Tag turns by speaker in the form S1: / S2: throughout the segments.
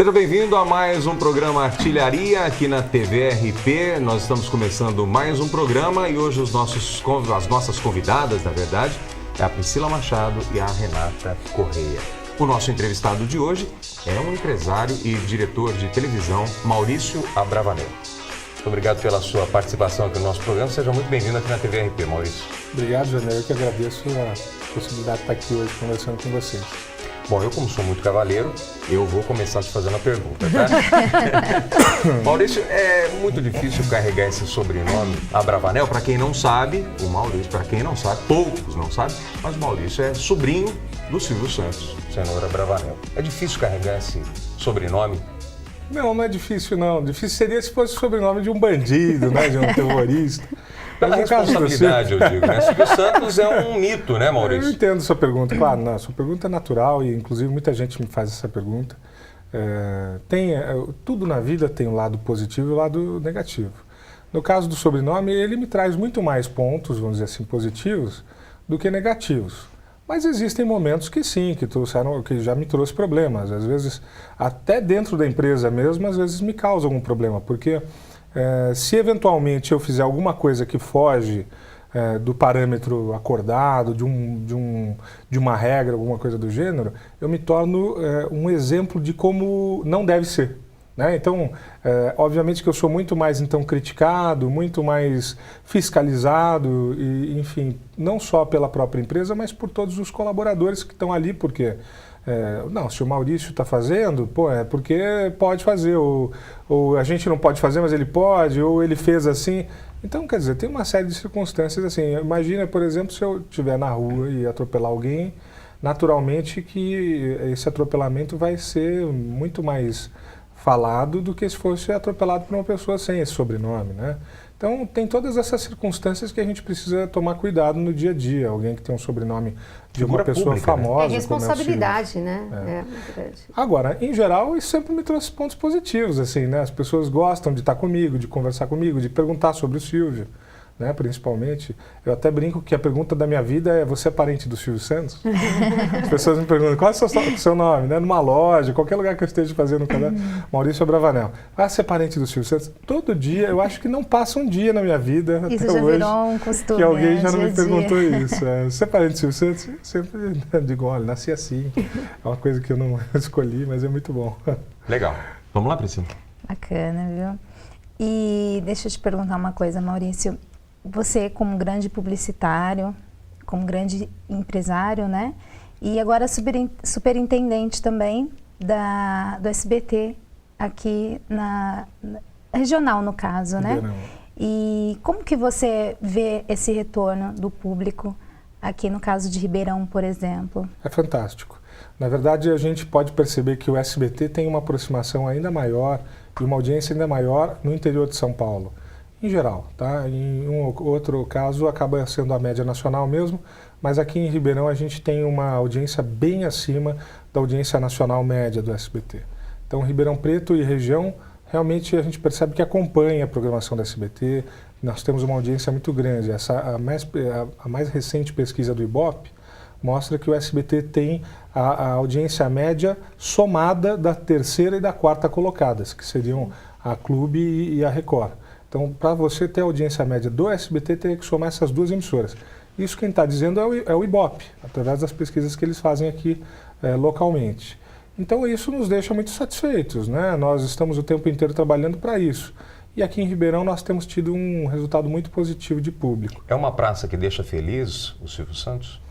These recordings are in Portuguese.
S1: Seja bem-vindo a mais um programa Artilharia aqui na TV RP. Nós estamos começando mais um programa e hoje as nossas convidadas, na verdade, é a Priscila Machado e a Renata Correia. O nosso entrevistado de hoje é um empresário e diretor de televisão, Maurício Abravanel. Muito obrigado pela sua participação aqui no nosso programa. Seja muito bem-vindo aqui na TV RP, Maurício.
S2: Obrigado, Janeiro. Eu que agradeço a possibilidade de estar aqui hoje conversando com vocês.
S1: Bom, eu como sou muito cavaleiro, eu vou começar te fazendo a pergunta, tá? Maurício, é muito difícil carregar esse sobrenome Abravanel. Para quem não sabe, o Maurício, para quem não sabe, poucos não sabem, mas o Maurício é sobrinho do Silvio Santos, senador Abravanel. É difícil carregar esse sobrenome?
S2: Não, não é difícil, não. Difícil seria se fosse o sobrenome de um bandido, né, de um terrorista.
S1: Pela responsabilidade, eu digo, né? Silvio Santos é um mito, né, Maurício?
S2: Eu entendo sua pergunta, claro, não, sua pergunta é natural e, inclusive, muita gente me faz essa pergunta. Tudo na vida tem um lado positivo e um lado negativo. No caso do sobrenome, ele me traz muito mais pontos, vamos dizer assim, positivos do que negativos. Mas existem momentos que sim, que já me trouxe problemas. Às vezes, até dentro da empresa mesmo, às vezes me causa algum problema, porque se eventualmente eu fizer alguma coisa que foge do parâmetro acordado, de uma regra, alguma coisa do gênero, eu me torno um exemplo de como não deve ser. Né? Então, obviamente que eu sou muito mais criticado, muito mais fiscalizado, e, enfim, não só pela própria empresa, mas por todos os colaboradores que estão ali, porque se o Maurício está fazendo, é porque pode fazer, ou a gente não pode fazer, mas ele pode, ou ele fez assim. Então, quer dizer, tem uma série de circunstâncias assim. Imagina, por exemplo, se eu estiver na rua e atropelar alguém, naturalmente que esse atropelamento vai ser muito mais falado do que se fosse atropelado por uma pessoa sem esse sobrenome, né? Então, tem todas essas circunstâncias que a gente precisa tomar cuidado no dia a dia. Alguém que tem um sobrenome de uma pessoa
S1: pública,
S2: famosa.
S3: Né? É responsabilidade, né?
S2: Agora, em geral, isso sempre me trouxe pontos positivos, assim, né? As pessoas gostam de estar comigo, de conversar comigo, de perguntar sobre o Silvio, né? Principalmente. Eu até brinco que a pergunta da minha vida é: você é parente do Silvio Santos? As pessoas me perguntam: qual é o seu nome? Né? Numa loja, qualquer lugar que eu esteja fazendo, Maurício Abravanel. Você é parente do Silvio Santos? Todo dia, eu acho que não passa um dia na minha vida,
S3: isso
S2: até
S3: já
S2: hoje,
S3: virou um costume,
S2: que alguém já não
S3: dia
S2: me perguntou isso. Você é parente do Silvio Santos? Eu sempre digo: olha, nasci assim. É uma coisa que eu não escolhi, mas é muito bom.
S1: Legal. Vamos lá, Priscila.
S4: Bacana, viu? E deixa eu te perguntar uma coisa, Maurício. Você, como grande publicitário, como grande empresário, né? E agora superintendente também do SBT, aqui na regional, no caso, né? E como que você vê esse retorno do público aqui no caso de Ribeirão, por exemplo?
S2: É fantástico. Na verdade, a gente pode perceber que o SBT tem uma aproximação ainda maior e uma audiência ainda maior no interior de São Paulo. Em geral, tá? Em um ou outro caso acaba sendo a média nacional mesmo, mas aqui em Ribeirão a gente tem uma audiência bem acima da audiência nacional média do SBT. Então, Ribeirão Preto e região, realmente a gente percebe que acompanha a programação do SBT, nós temos uma audiência muito grande. A mais recente pesquisa do Ibope mostra que o SBT tem a audiência média somada da terceira e da quarta colocadas, que seriam a Clube e a Record. Então, para você ter a audiência média do SBT, teria que somar essas duas emissoras. Isso quem está dizendo é o Ibope, através das pesquisas que eles fazem aqui localmente. Então, isso nos deixa muito satisfeitos, né? Nós estamos o tempo inteiro trabalhando para isso. E aqui em Ribeirão nós temos tido um resultado muito positivo de público.
S1: É uma praça que deixa feliz o Silvio Santos?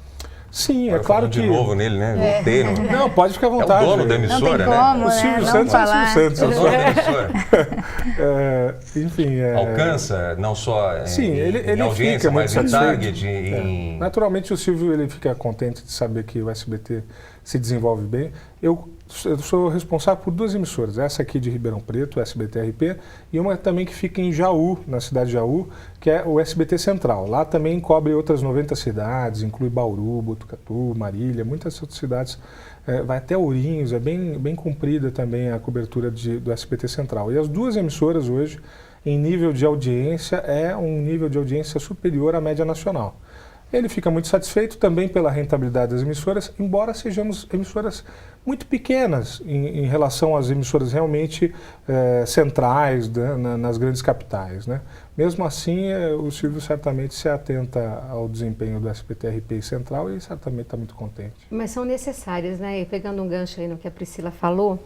S2: Sim, é claro que...
S1: de novo nele, né? Voltei,
S2: Não, pode ficar à vontade.
S1: É o dono da emissora,
S4: não tem como,
S1: né?
S2: O Silvio
S4: Não
S2: Santos
S4: falar.
S2: é o Silvio Santos.
S1: É o dono da emissora.
S2: Enfim...
S1: Alcança não só
S2: Sim, ele
S1: audiência,
S2: fica
S1: mas
S2: muito
S1: em
S2: satisfeito.
S1: target,
S2: Naturalmente o Silvio ele fica contente de saber que o SBT se desenvolve bem. Eu sou responsável por duas emissoras, essa aqui de Ribeirão Preto, o SBT-RP, e uma também que fica em Jaú, na cidade de Jaú, que é o SBT Central. Lá também cobre outras 90 cidades, inclui Bauru, Botucatu, Marília, muitas outras cidades. Vai até Ourinhos, é bem comprida também a cobertura do SBT Central. E as duas emissoras hoje, em nível de audiência, é um nível de audiência superior à média nacional. Ele fica muito satisfeito também pela rentabilidade das emissoras, embora sejamos emissoras muito pequenas em relação às emissoras realmente centrais, né, nas grandes capitais, né? Mesmo assim, o Silvio certamente se atenta ao desempenho do SBT-RP e Central e certamente está muito contente.
S3: Mas são necessárias, né? E pegando um gancho aí no que a Priscila falou,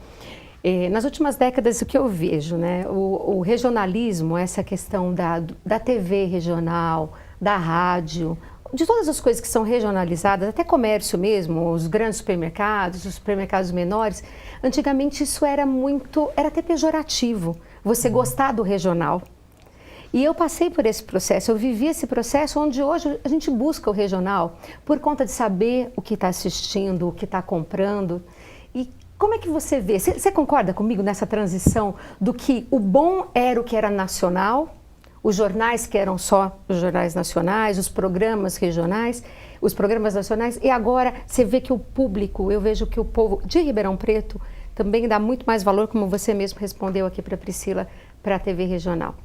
S3: nas últimas décadas o que eu vejo, né? O regionalismo, essa questão da TV regional, da rádio, de todas as coisas que são regionalizadas, até comércio mesmo, os grandes supermercados, os supermercados menores, antigamente isso era até pejorativo, você gostar do regional. E eu passei por esse processo, eu vivi esse processo onde hoje a gente busca o regional por conta de saber o que está assistindo, o que está comprando. E como é que você vê? Você concorda comigo nessa transição do que o bom era o que era nacional, os jornais que eram só os jornais nacionais, os programas regionais, os programas nacionais, e agora você vê que o público, eu vejo que o povo de Ribeirão Preto também dá muito mais valor, como você mesmo respondeu aqui para a Priscila, para a TV regional.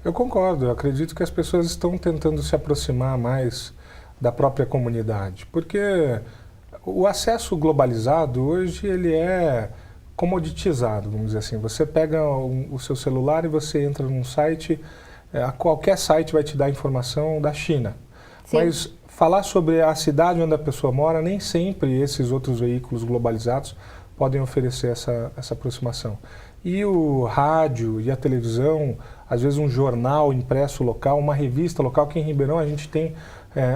S2: Eu concordo, eu acredito que as pessoas estão tentando se aproximar mais da própria comunidade, porque o acesso globalizado hoje ele é comoditizado, vamos dizer assim. Você pega o seu celular e você entra num site, qualquer site vai te dar informação da China. Sim. Mas falar sobre a cidade onde a pessoa mora, nem sempre esses outros veículos globalizados podem oferecer essa aproximação. E o rádio e a televisão, às vezes um jornal impresso local, uma revista local, que em Ribeirão a gente tem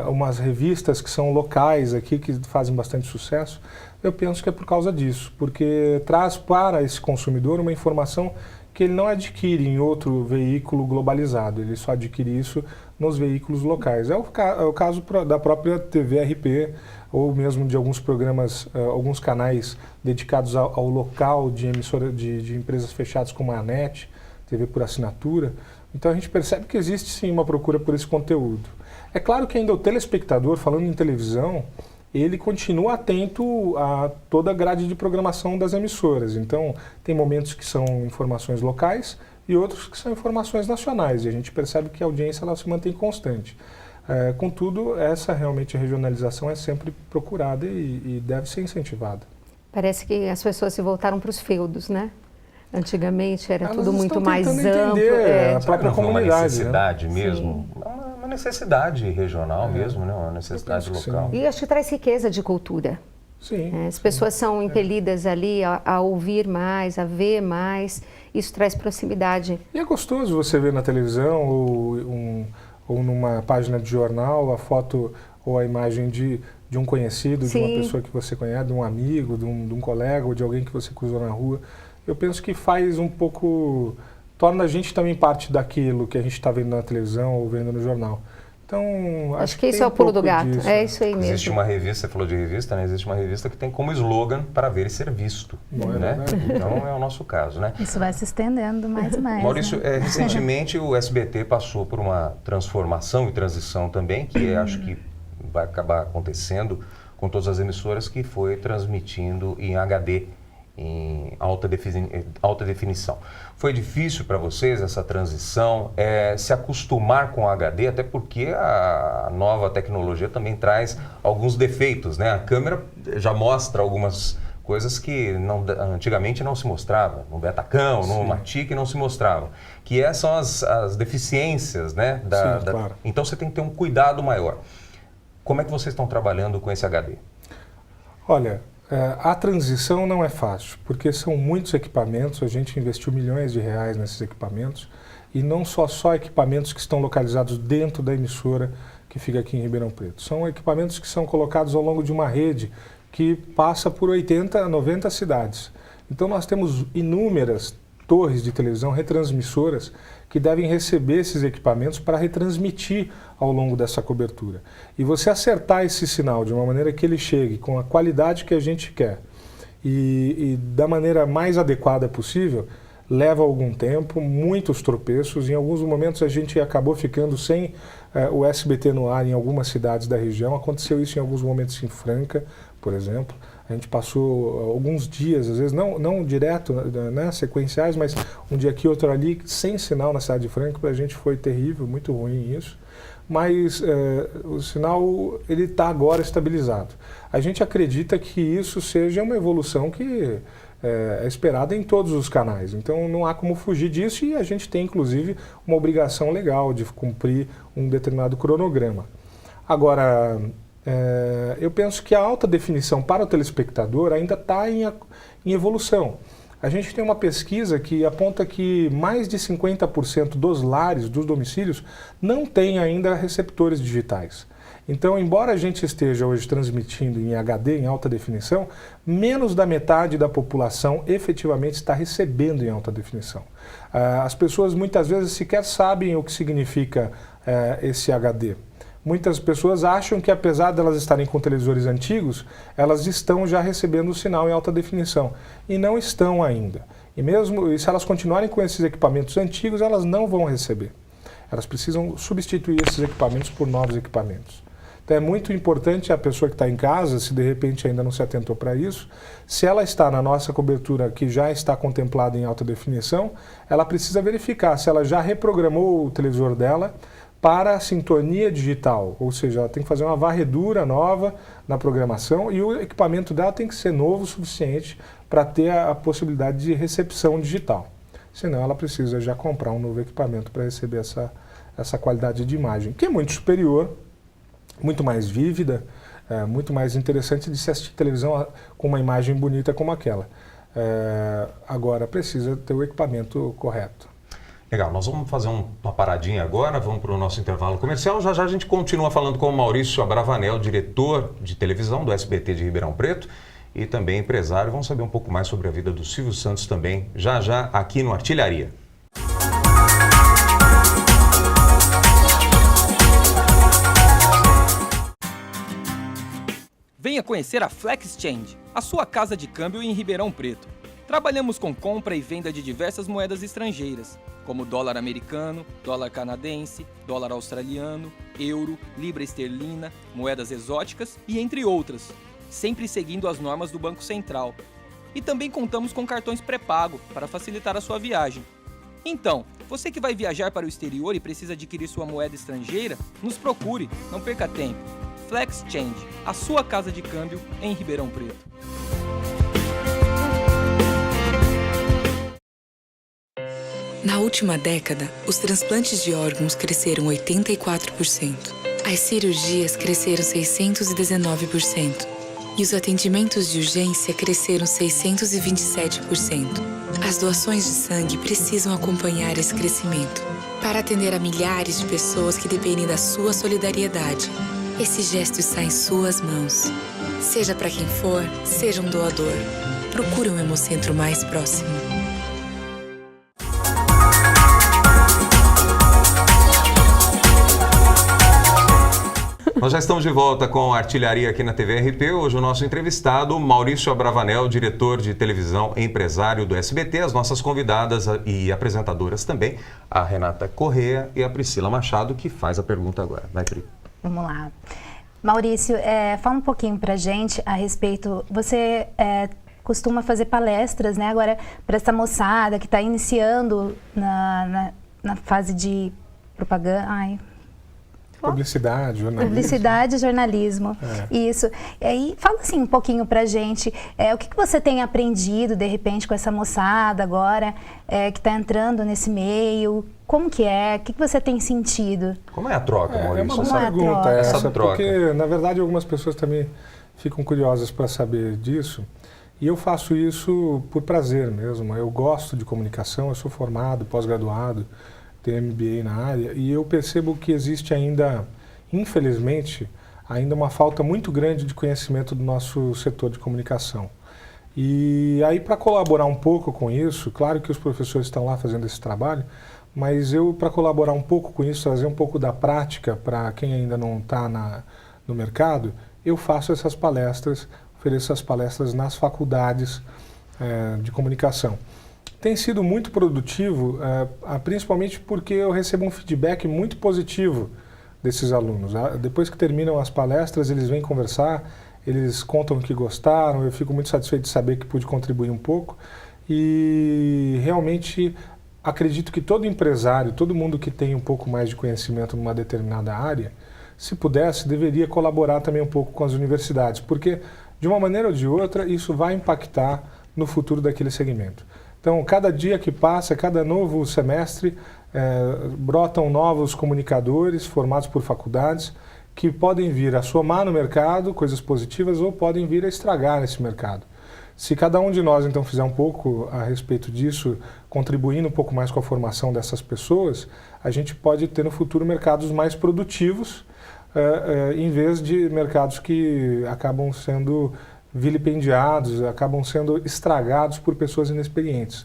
S2: umas revistas que são locais aqui, que fazem bastante sucesso. Eu penso que é por causa disso, porque traz para esse consumidor uma informação que ele não adquire em outro veículo globalizado, ele só adquire isso nos veículos locais. É o caso da própria TV-RP, ou mesmo de alguns programas, alguns canais dedicados ao local de emissora de empresas fechadas como a ANET, TV por assinatura. Então a gente percebe que existe sim uma procura por esse conteúdo. É claro que ainda o telespectador, falando em televisão, ele continua atento a toda a grade de programação das emissoras. Então, tem momentos que são informações locais e outros que são informações nacionais. E a gente percebe que a audiência ela se mantém constante. Contudo, essa realmente regionalização é sempre procurada e deve ser incentivada.
S3: Parece que as pessoas se voltaram para os feudos, né? Antigamente era tudo muito
S2: mais
S3: amplo.
S2: A própria comunidade.
S5: Uma necessidade, né? Mesmo. Uma necessidade regional mesmo, né? Uma necessidade local.
S3: E acho que traz riqueza de cultura.
S2: Sim.
S3: As pessoas são impelidas ali a ouvir mais, a ver mais. Isso traz proximidade.
S2: E é gostoso você ver na televisão ou numa página de jornal a foto ou a imagem de um conhecido, de uma pessoa que você conhece, de um amigo, de um colega ou de alguém que você cruzou na rua. Eu penso que faz um pouco, torna a gente também parte daquilo que a gente está vendo na televisão ou vendo no jornal. Então,
S3: acho que esse é o pulo do gato,
S2: disso,
S3: é isso aí mesmo.
S5: Existe uma revista, você falou de revista, né? Existe uma revista que tem como slogan para ver e ser visto, né? Então é o nosso caso, né?
S4: Isso vai se estendendo mais e mais.
S5: Maurício,
S4: né?
S5: recentemente o SBT passou por uma transformação e transição também, que acho que vai acabar acontecendo com todas as emissoras, que foi transmitindo em HD, em alta definição. Foi difícil para vocês essa transição, se acostumar com o HD, até porque a nova tecnologia também traz alguns defeitos, né? A câmera já mostra algumas coisas que antigamente não se mostrava, no Betacam, no Matic não se mostravam, que são as deficiências, né?
S2: Claro.
S5: Então você tem que ter um cuidado maior. Como é que vocês estão trabalhando com esse HD?
S2: Olha, a transição não é fácil, porque são muitos equipamentos, a gente investiu milhões de reais nesses equipamentos, e não só equipamentos que estão localizados dentro da emissora que fica aqui em Ribeirão Preto. São equipamentos que são colocados ao longo de uma rede que passa por 80, 90 cidades. Então nós temos inúmeras torres de televisão, retransmissoras, que devem receber esses equipamentos para retransmitir ao longo dessa cobertura. E você acertar esse sinal de uma maneira que ele chegue com a qualidade que a gente quer e da maneira mais adequada possível, leva algum tempo, muitos tropeços. Em alguns momentos a gente acabou ficando sem o SBT no ar em algumas cidades da região. Aconteceu isso em alguns momentos em Franca, por exemplo. A gente passou alguns dias, às vezes não direto, né, sequenciais, mas um dia aqui, outro ali, sem sinal na cidade de Franca. Para a gente foi terrível, muito ruim isso. mas o sinal ele está agora estabilizado. A gente acredita que isso seja uma evolução que é esperada em todos os canais, então não há como fugir disso e a gente tem inclusive uma obrigação legal de cumprir um determinado cronograma. Agora, eu penso que a alta definição para o telespectador ainda está em evolução. A gente tem uma pesquisa que aponta que mais de 50% dos lares, dos domicílios, não têm ainda receptores digitais. Então, embora a gente esteja hoje transmitindo em HD, em alta definição, menos da metade da população efetivamente está recebendo em alta definição. As pessoas muitas vezes sequer sabem o que significa esse HD. Muitas pessoas acham que, apesar de elas estarem com televisores antigos, elas estão já recebendo o sinal em alta definição. E não estão ainda. E se elas continuarem com esses equipamentos antigos, elas não vão receber. Elas precisam substituir esses equipamentos por novos equipamentos. Então é muito importante a pessoa que está em casa, se de repente ainda não se atentou para isso, se ela está na nossa cobertura que já está contemplada em alta definição, ela precisa verificar se ela já reprogramou o televisor dela para a sintonia digital, ou seja, ela tem que fazer uma varredura nova na programação e o equipamento dela tem que ser novo o suficiente para ter a possibilidade de recepção digital. Senão ela precisa já comprar um novo equipamento para receber essa qualidade de imagem, que é muito superior, muito mais vívida, muito mais interessante de se assistir televisão com uma imagem bonita como aquela. Agora precisa ter o equipamento correto.
S5: Legal, nós vamos fazer uma paradinha agora, vamos para o nosso intervalo comercial. Já já a gente continua falando com o Maurício Abravanel, diretor de televisão do SBT de Ribeirão Preto e também empresário. Vamos saber um pouco mais sobre a vida do Silvio Santos também, já já aqui no Artilharia.
S6: Venha conhecer a Flex Change, a sua casa de câmbio em Ribeirão Preto. Trabalhamos com compra e venda de diversas moedas estrangeiras, como dólar americano, dólar canadense, dólar australiano, euro, libra esterlina, moedas exóticas e entre outras, sempre seguindo as normas do Banco Central. E também contamos com cartões pré-pago para facilitar a sua viagem. Então, você que vai viajar para o exterior e precisa adquirir sua moeda estrangeira, nos procure, não perca tempo. Flex Change, a sua casa de câmbio em Ribeirão Preto.
S7: Na última década, os transplantes de órgãos cresceram 84%. As cirurgias cresceram 619%. E os atendimentos de urgência cresceram 627%. As doações de sangue precisam acompanhar esse crescimento para atender a milhares de pessoas que dependem da sua solidariedade. Esse gesto está em suas mãos. Seja para quem for, seja um doador. Procure um Hemocentro mais próximo.
S5: Nós já estamos de volta com a Artilharia aqui na TV RP. Hoje o nosso entrevistado, Maurício Abravanel, diretor de televisão e empresário do SBT. As nossas convidadas e apresentadoras também, a Renata Corrêa e a Priscila Machado, que faz a pergunta agora. Vai, Pri.
S4: Vamos lá. Maurício, fala um pouquinho pra gente a respeito, você costuma fazer palestras, né, agora para essa moçada que está iniciando na fase de propaganda,
S2: Publicidade, jornalismo.
S4: Publicidade e jornalismo, isso. E aí, fala assim um pouquinho pra gente, o que você tem aprendido, de repente, com essa moçada agora, que está entrando nesse meio, como que é, o que você tem sentido?
S5: Como é a troca, Maurício?
S2: É uma boa pergunta essa
S5: troca.
S2: Porque, na verdade, algumas pessoas também ficam curiosas para saber disso, e eu faço isso por prazer mesmo. Eu gosto de comunicação, eu sou formado, pós-graduado, tenho MBA na área, e eu percebo que existe ainda, infelizmente, ainda uma falta muito grande de conhecimento do nosso setor de comunicação. E aí, para colaborar um pouco com isso, claro que os professores estão lá fazendo esse trabalho, mas eu, para colaborar um pouco com isso, trazer um pouco da prática para quem ainda não está no mercado, eu faço essas palestras, ofereço essas palestras nas faculdades de comunicação. Tem sido muito produtivo, principalmente porque eu recebo um feedback muito positivo desses alunos. Depois que terminam as palestras, eles vêm conversar, eles contam o que gostaram, eu fico muito satisfeito de saber que pude contribuir um pouco. E realmente acredito que todo empresário, todo mundo que tem um pouco mais de conhecimento numa determinada área, se pudesse, deveria colaborar também um pouco com as universidades, porque de uma maneira ou de outra isso vai impactar no futuro daquele segmento. Então, cada dia que passa, cada novo semestre, brotam novos comunicadores formados por faculdades que podem vir a somar no mercado coisas positivas ou podem vir a estragar esse mercado. Se cada um de nós, então, fizer um pouco a respeito disso, contribuindo um pouco mais com a formação dessas pessoas, a gente pode ter no futuro mercados mais produtivos, em vez de mercados que acabam sendo vilipendiados, acabam sendo estragados por pessoas inexperientes.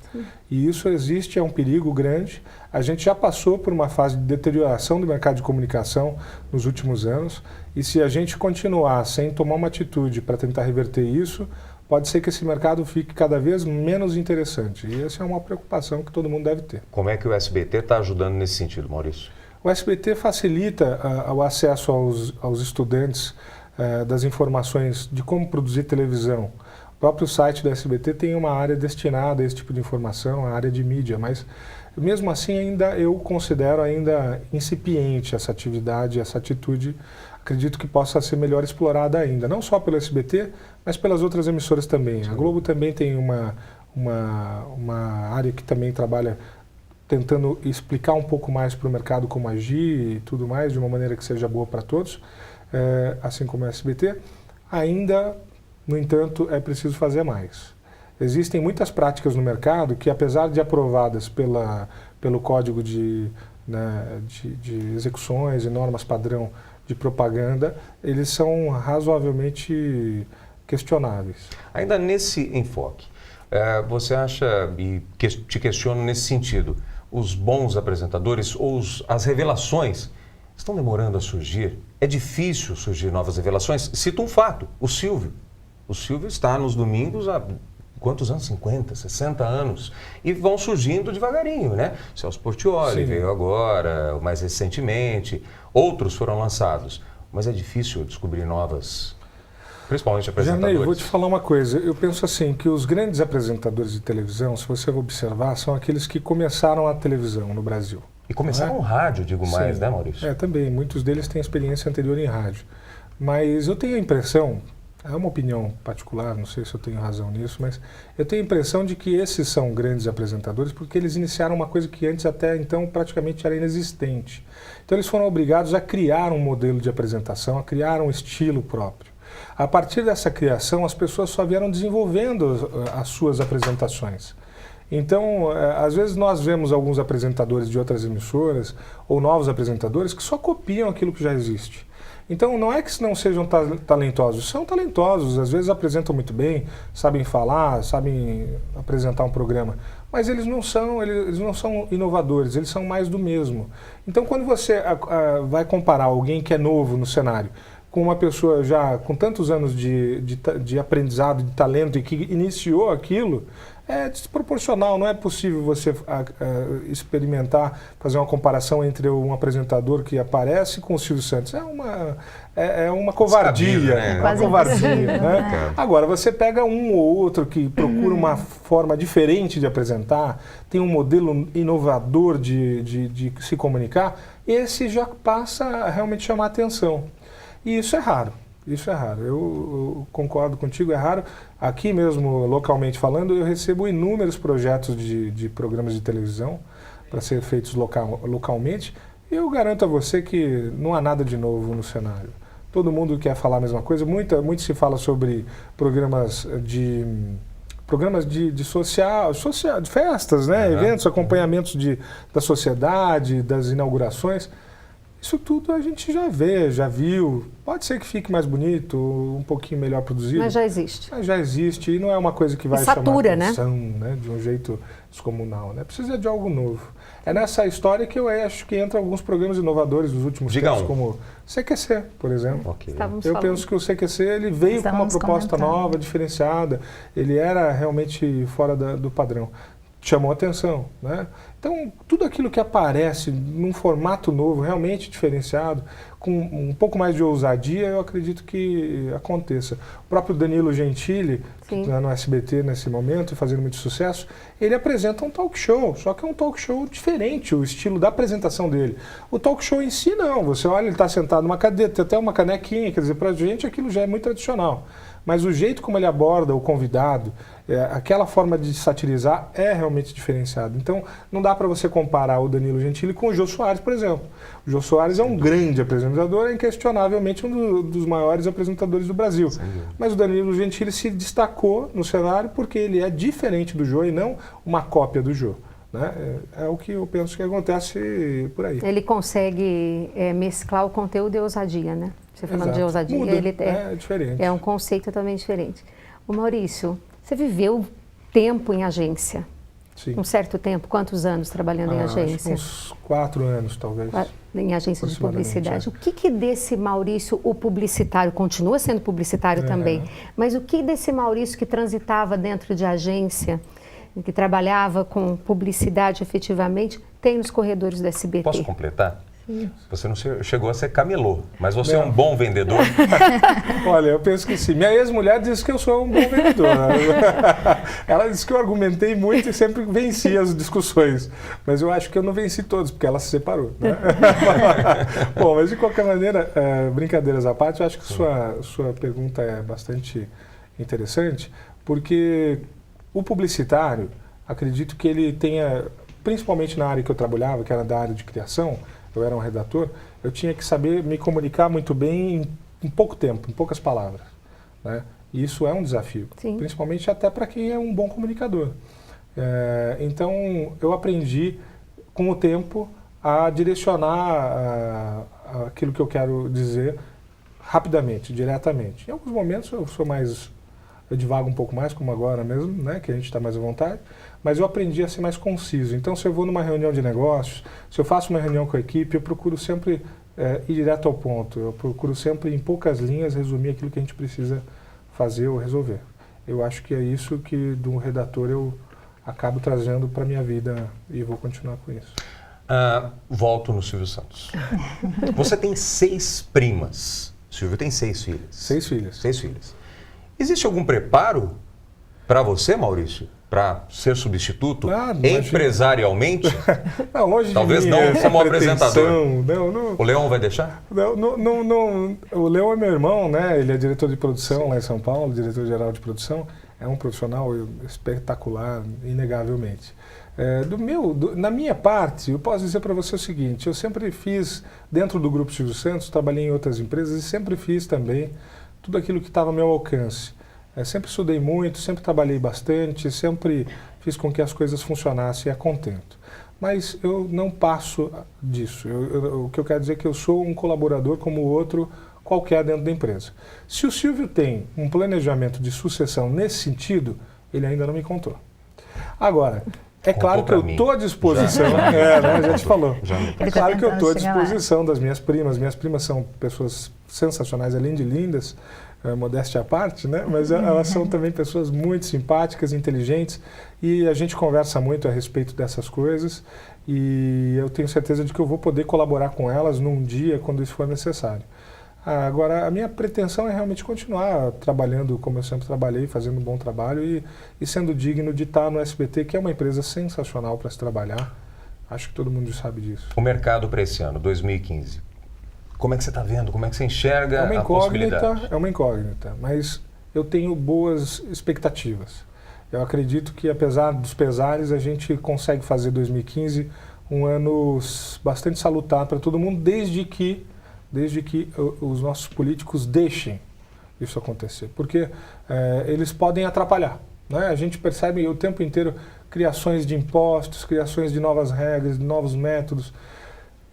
S2: E isso existe, é um perigo grande. A gente já passou por uma fase de deterioração do mercado de comunicação nos últimos anos, e se a gente continuar sem tomar uma atitude para tentar reverter isso, pode ser que esse mercado fique cada vez menos interessante. E essa é uma preocupação que todo mundo deve ter.
S5: Como é que o SBT está ajudando nesse sentido, Maurício?
S2: O SBT facilita o acesso aos estudantes das informações de como produzir televisão. O próprio site da SBT tem uma área destinada a esse tipo de informação, a área de mídia, mas mesmo assim eu considero ainda incipiente essa atividade, essa atitude. Acredito que possa ser melhor explorada ainda, não só pelo SBT, mas pelas outras emissoras também. A Globo também tem uma área que também trabalha tentando explicar um pouco mais para o mercado como agir e tudo mais, de uma maneira que seja boa para todos, assim como o SBT. Ainda, no entanto, é preciso fazer mais. Existem muitas práticas no mercado que, apesar de aprovadas pelo Código de Execuções e normas padrão de propaganda, eles são razoavelmente questionáveis.
S5: Ainda nesse enfoque, você acha, e te questiono nesse sentido, os bons apresentadores ou as revelações estão demorando a surgir? É difícil surgir novas revelações? Cito um fato, o Silvio. O Silvio está nos domingos há quantos anos? 50, 60 anos. E vão surgindo devagarinho, né? Celso Portiolli veio agora, mais recentemente, outros foram lançados. Mas é difícil descobrir novas, principalmente apresentadores.
S2: Janei, eu vou te falar uma coisa. Eu penso assim, que os grandes apresentadores de televisão, se você observar, são aqueles que começaram a televisão no Brasil.
S5: E começaram no rádio, digo mais, né, Maurício?
S2: Também. Muitos deles têm experiência anterior em rádio. Mas eu tenho a impressão, é uma opinião particular, não sei se eu tenho razão nisso, mas eu tenho a impressão de que esses são grandes apresentadores porque eles iniciaram uma coisa que antes até então praticamente era inexistente. Então eles foram obrigados a criar um modelo de apresentação, a criar um estilo próprio. A partir dessa criação, as pessoas só vieram desenvolvendo as suas apresentações. Então, às vezes nós vemos alguns apresentadores de outras emissoras ou novos apresentadores que só copiam aquilo que já existe. Então, não é que não sejam talentosos, são talentosos, às vezes apresentam muito bem, sabem falar, sabem apresentar um programa, mas eles não são inovadores, eles são mais do mesmo. Então, quando você vai comparar alguém que é novo no cenário com uma pessoa já com tantos anos de aprendizado, de talento e que iniciou aquilo, é desproporcional, não é possível você experimentar, fazer uma comparação entre um apresentador que aparece com o Silvio Santos. É uma covardia,
S5: né?
S2: Uma covardia, né? Agora, você pega um ou outro que procura uma forma diferente de apresentar, tem um modelo inovador de se comunicar, esse já passa a realmente chamar atenção. E isso é raro. Isso é raro. Eu concordo contigo, é raro. Aqui mesmo, localmente falando, eu recebo inúmeros projetos de programas de televisão para ser feitos localmente. E eu garanto a você que não há nada de novo no cenário. Todo mundo quer falar a mesma coisa. Muito se fala sobre programas de festas, né? Eventos, acompanhamentos da sociedade, das inaugurações. Isso tudo a gente já vê, já viu. Pode ser que fique mais bonito, um pouquinho melhor produzido.
S3: Mas já existe.
S2: Mas já existe e não é uma coisa que vai
S3: satura,
S2: chamar atenção, né? De um jeito descomunal, né? Precisa de algo novo. É nessa história que eu acho que entra alguns programas inovadores dos últimos tempos, como CQC, por exemplo.
S5: Okay.
S2: Eu penso que o CQC ele veio com uma proposta nova, diferenciada. Ele era realmente fora do padrão. chamou atenção, né? Então, tudo aquilo que aparece num formato novo, realmente diferenciado, com um pouco mais de ousadia, eu acredito que aconteça. O próprio Danilo Gentili, que está no SBT nesse momento, fazendo muito sucesso, ele apresenta um talk show, só que é um talk show diferente, o estilo da apresentação dele. O talk show em si, não. Você olha, ele está sentado numa cadeira, tem até uma canequinha, quer dizer, para a gente aquilo já é muito tradicional. Mas o jeito como ele aborda o convidado, aquela forma de satirizar é realmente diferenciado. Então, não dá para você comparar o Danilo Gentili com o Jô Soares, por exemplo. O Jô Soares é um grande apresentador, é inquestionavelmente um dos maiores apresentadores do Brasil. Mas o Danilo Gentili se destacou no cenário porque ele é diferente do Jô e não uma cópia do Jô. Né? É o que eu penso que acontece por aí.
S3: Ele consegue mesclar o conteúdo e a ousadia, né? Você falando de ousadia,
S2: muda,
S3: ele
S2: é diferente.
S3: É um conceito totalmente diferente. Ô Maurício, você viveu tempo em agência?
S2: Sim.
S3: Um certo tempo? Quantos anos trabalhando em agência?
S2: Uns 4 anos, talvez.
S3: Em agência de publicidade. O que desse Maurício, o publicitário, continua sendo publicitário também, mas o que desse Maurício que transitava dentro de agência, que trabalhava com publicidade efetivamente, tem nos corredores do SBT?
S5: Posso completar? Sim. Você não chegou a ser camelô, mas você é um bom vendedor.
S2: Olha, eu penso que sim. Minha ex-mulher disse que eu sou um bom vendedor. Ela disse que eu argumentei muito e sempre venci as discussões. Mas eu acho que eu não venci todos, porque ela se separou. Né? Bom, mas de qualquer maneira, brincadeiras à parte, eu acho que sua pergunta é bastante interessante, porque o publicitário, acredito que ele tenha, principalmente na área que eu trabalhava, que era da área de criação, eu era um redator, eu tinha que saber me comunicar muito bem em pouco tempo, em poucas palavras. Né? E isso é um desafio, principalmente até para quem é um bom comunicador. Então, eu aprendi com o tempo a direcionar aquilo que eu quero dizer rapidamente, diretamente. Em alguns momentos eu divago um pouco mais, como agora mesmo, né, que a gente está mais à vontade, mas eu aprendi a ser mais conciso. Então, se eu vou numa reunião de negócios, se eu faço uma reunião com a equipe, eu procuro sempre ir direto ao ponto. Eu procuro sempre, em poucas linhas, resumir aquilo que a gente precisa fazer ou resolver. Eu acho que é isso que, de um redator, eu acabo trazendo para a minha vida e vou continuar com isso.
S5: Volto no Silvio Santos. Você tem 6 primas. O Silvio tem 6 filhas.
S2: 6 filhas.
S5: 6 filhas. Existe algum preparo para você, Maurício, para ser substituto empresarialmente?
S2: Não, longe
S5: talvez
S2: de
S5: não como apresentador.
S2: Não.
S5: O Leão vai deixar?
S2: Não. O Leão é meu irmão, né? Ele é diretor de produção lá em São Paulo, diretor-geral de produção. É um profissional espetacular, inegavelmente. Na minha parte, eu posso dizer para você o seguinte, eu sempre fiz, dentro do Grupo Silvio Santos, trabalhei em outras empresas e sempre fiz também tudo aquilo que estava ao meu alcance. Sempre estudei muito, sempre trabalhei bastante, sempre fiz com que as coisas funcionassem a contento. Mas eu não passo disso. O que eu quero dizer é que eu sou um colaborador como o outro qualquer dentro da empresa. Se o Silvio tem um planejamento de sucessão nesse sentido, ele ainda não me contou. Agora, é claro que eu estou à disposição. Já te falou. É claro que eu estou à disposição das minhas primas. Minhas primas são pessoas sensacionais, além de lindas, modéstia à parte, né? Mas elas são também pessoas muito simpáticas, inteligentes, e a gente conversa muito a respeito dessas coisas, e eu tenho certeza de que eu vou poder colaborar com elas num dia, quando isso for necessário. Agora, a minha pretensão é realmente continuar trabalhando como eu sempre trabalhei, fazendo um bom trabalho e sendo digno de estar no SBT, que é uma empresa sensacional para se trabalhar. Acho que todo mundo sabe disso.
S5: O mercado para esse ano, 2015, como é que você está vendo? Como é que você enxerga a possibilidade?
S2: É uma incógnita, mas eu tenho boas expectativas. Eu acredito que, apesar dos pesares, a gente consegue fazer 2015 um ano bastante salutar para todo mundo, desde que os nossos políticos deixem isso acontecer, porque eles podem atrapalhar. Né? A gente percebe o tempo inteiro criações de impostos, criações de novas regras, de novos métodos.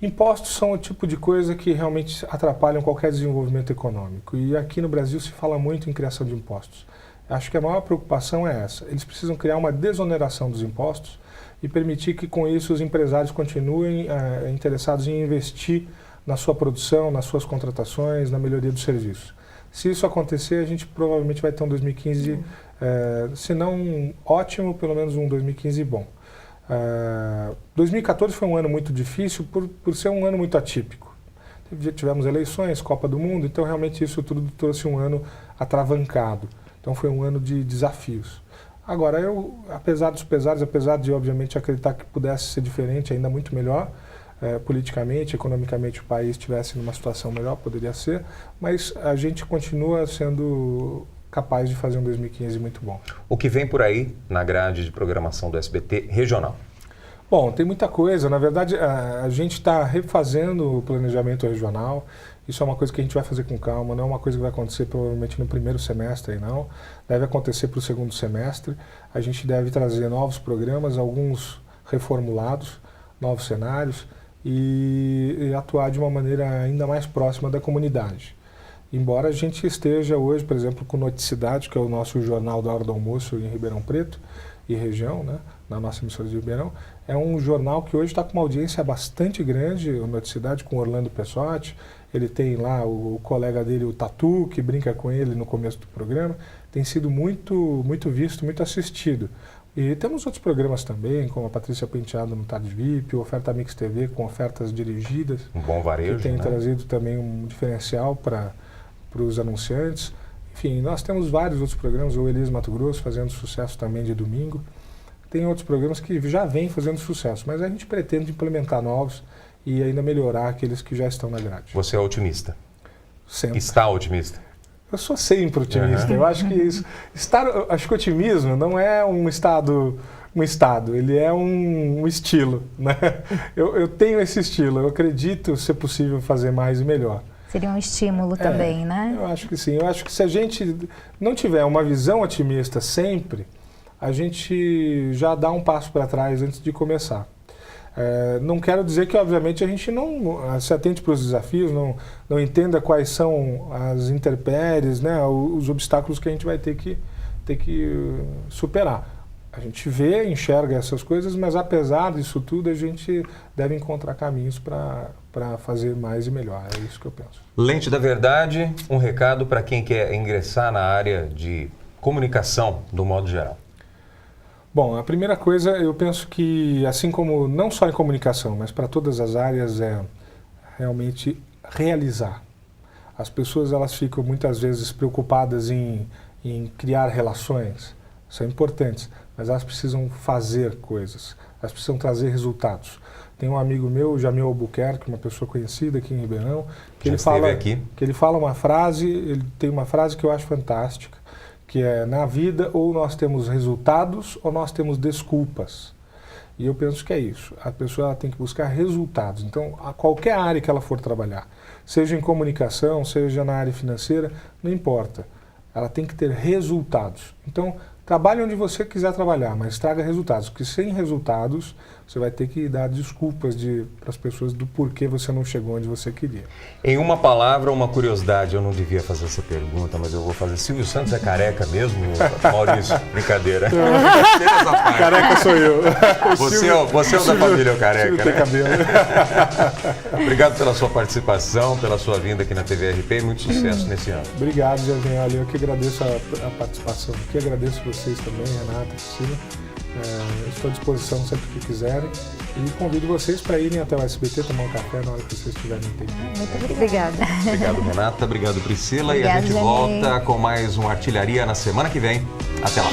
S2: Impostos são o tipo de coisa que realmente atrapalham qualquer desenvolvimento econômico. E aqui no Brasil se fala muito em criação de impostos. Acho que a maior preocupação é essa. Eles precisam criar uma desoneração dos impostos e permitir que, com isso, os empresários continuem interessados em investir na sua produção, nas suas contratações, na melhoria do serviço. Se isso acontecer, a gente provavelmente vai ter um 2015, se não ótimo, pelo menos um 2015 bom. 2014 foi um ano muito difícil por ser um ano muito atípico. Tivemos eleições, Copa do Mundo, então realmente isso tudo trouxe um ano atravancado. Então foi um ano de desafios. Agora, eu, apesar dos pesares, apesar de obviamente acreditar que pudesse ser diferente, ainda muito melhor, politicamente, economicamente o país estivesse numa situação melhor, poderia ser, mas a gente continua sendo capaz de fazer um 2015 muito bom.
S5: O que vem por aí na grade de programação do SBT regional?
S2: Bom, tem muita coisa. Na verdade, a gente está refazendo o planejamento regional. Isso é uma coisa que a gente vai fazer com calma, não é uma coisa que vai acontecer provavelmente no primeiro semestre, não. Deve acontecer para o segundo semestre. A gente deve trazer novos programas, alguns reformulados, novos cenários, e atuar de uma maneira ainda mais próxima da comunidade. Embora a gente esteja hoje, por exemplo, com Noticidade, que é o nosso jornal da hora do almoço em Ribeirão Preto e região, né, na nossa emissora de Ribeirão, é um jornal que hoje está com uma audiência bastante grande, o Noticidade, com Orlando Pessotti. Ele tem lá o colega dele, o Tatu, que brinca com ele no começo do programa. Tem sido muito visto, muito assistido. E temos outros programas também, como a Patrícia Penteado no Tarde VIP, o Oferta Mix TV, com ofertas dirigidas.
S5: Um bom varejo,
S2: que tem
S5: né?
S2: trazido também um diferencial para os anunciantes. Enfim, nós temos vários outros programas, o Elias Mato Grosso fazendo sucesso também de domingo. Tem outros programas que já vêm fazendo sucesso, mas a gente pretende implementar novos e ainda melhorar aqueles que já estão na grade.
S5: Você é otimista?
S2: Sempre.
S5: Está otimista?
S2: Eu sou sempre otimista. Eu acho que acho que o otimismo não é um estado, ele é um estilo, né? Eu tenho esse estilo, eu acredito ser possível fazer mais e melhor.
S4: Seria um estímulo também, né?
S2: Eu acho que sim. Eu acho que se a gente não tiver uma visão otimista sempre, a gente já dá um passo para trás antes de começar. Não quero dizer que, obviamente, a gente não se atente para os desafios, não entenda quais são as intempéries, né, os obstáculos que a gente vai ter que superar. A gente vê, enxerga essas coisas, mas apesar disso tudo, a gente deve encontrar caminhos para fazer mais e melhor. É isso que eu penso.
S5: Lente da Verdade, um recado para quem quer ingressar na área de comunicação, do modo geral.
S2: Bom, a primeira coisa, eu penso que, assim como não só em comunicação, mas para todas as áreas, é realmente realizar. As pessoas, elas ficam muitas vezes preocupadas em criar relações, são importantes, mas elas precisam fazer coisas, elas precisam trazer resultados. Tem um amigo meu, Jamil Albuquerque, uma pessoa conhecida aqui em Ribeirão, que ele fala uma frase, ele tem uma frase que eu acho fantástica, que é: na vida ou nós temos resultados ou nós temos desculpas. E eu penso que é isso. A pessoa ela tem que buscar resultados. Então, a qualquer área que ela for trabalhar, seja em comunicação, seja na área financeira, não importa. Ela tem que ter resultados. Então, trabalhe onde você quiser trabalhar, mas traga resultados. Porque sem resultados, você vai ter que dar desculpas para as pessoas do porquê você não chegou onde você queria.
S5: Em uma palavra, uma curiosidade, eu não devia fazer essa pergunta, mas eu vou fazer. Silvio Santos é careca mesmo, Maurício? Brincadeira.
S2: Careca sou eu.
S5: Você é o da família careca,
S2: Silvio tem cabelo.
S5: Obrigado pela sua participação, pela sua vinda aqui na TVRP e muito sucesso nesse ano.
S2: Obrigado, Jardim. Olha, eu que agradeço a participação aqui, agradeço vocês também, Renata, Cristina. Estou à disposição sempre que quiserem e convido vocês para irem até o SBT tomar um café na hora que vocês estiverem entendendo.
S4: Muito obrigada.
S5: Obrigado, Renata. Obrigado, Priscila.
S4: Obrigada,
S5: e a gente
S4: Janine.
S5: volta com mais um Artilharia na semana que vem. Até lá.